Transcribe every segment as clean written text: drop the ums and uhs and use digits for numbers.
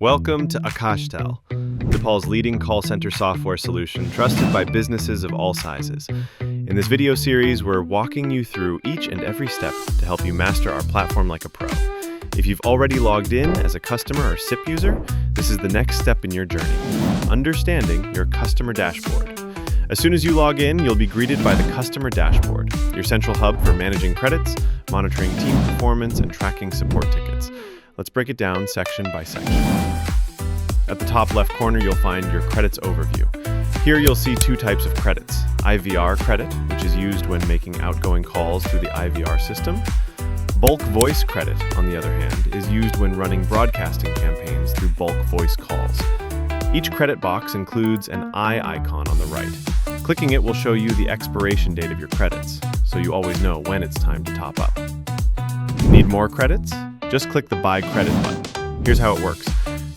Welcome to AakashTel, Nepal's leading call center software solution trusted by businesses of all sizes. In this video series, we're walking you through each and every step to help you master our platform like a pro. If you've already logged in as a customer or SIP user, this is the next step in your journey, understanding your customer dashboard. As soon as you log in, you'll be greeted by the Customer Dashboard, your central hub for managing credits, monitoring team performance, and tracking support tickets. Let's break it down section by section. At the top left corner, you'll find your credits overview. Here you'll see two types of credits. IVR credit, which is used when making outgoing calls through the IVR system. Bulk Voice credit, on the other hand, is used when running broadcasting campaigns through bulk voice calls. Each credit box includes an eye icon on the right. Clicking it will show you the expiration date of your credits, so you always know when it's time to top up. Need more credits? Just click the Buy Credit button. Here's how it works.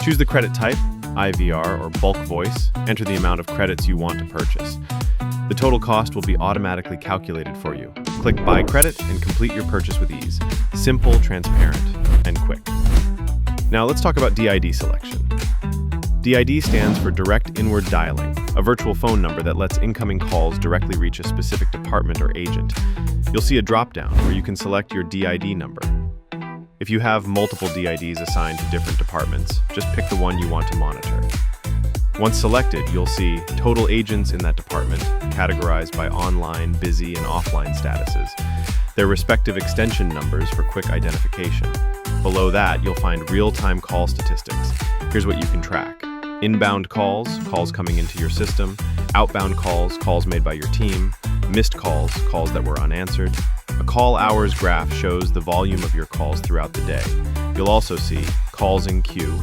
Choose the credit type, IVR or bulk voice, enter the amount of credits you want to purchase. The total cost will be automatically calculated for you. Click Buy Credit and complete your purchase with ease. Simple, transparent, and quick. Now let's talk about DID selection. DID stands for Direct Inward Dialing, a virtual phone number that lets incoming calls directly reach a specific department or agent. You'll see a drop-down where you can select your DID number. If you have multiple DIDs assigned to different departments, just pick the one you want to monitor. Once selected, you'll see total agents in that department, categorized by online, busy, and offline statuses, their respective extension numbers for quick identification. Below that, you'll find real-time call statistics. Here's what you can track. Inbound calls, calls coming into your system, outbound calls, calls made by your team, missed calls, calls that were unanswered. A call hours graph shows the volume of your calls throughout the day. You'll also see calls in queue,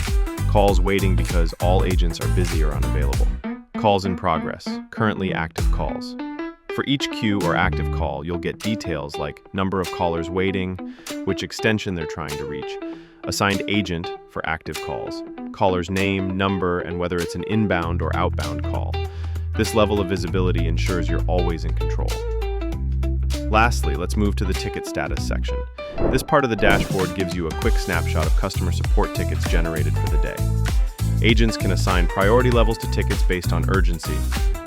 calls waiting because all agents are busy or unavailable, calls in progress, currently active calls. For each queue or active call, you'll get details like number of callers waiting, which extension they're trying to reach, assigned agent for active calls, caller's name, number, and whether it's an inbound or outbound call. This level of visibility ensures you're always in control. Lastly, let's move to the ticket status section. This part of the dashboard gives you a quick snapshot of customer support tickets generated for the day. Agents can assign priority levels to tickets based on urgency.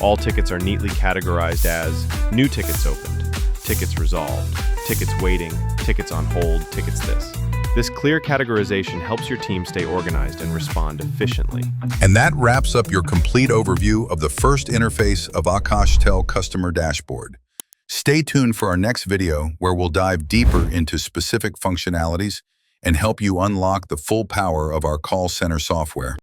All tickets are neatly categorized as new tickets opened, tickets resolved, tickets waiting, tickets on hold, tickets this. This clear categorization helps your team stay organized and respond efficiently. And that wraps up your complete overview of the first interface of AakashTel Customer Dashboard. Stay tuned for our next video where we'll dive deeper into specific functionalities and help you unlock the full power of our call center software.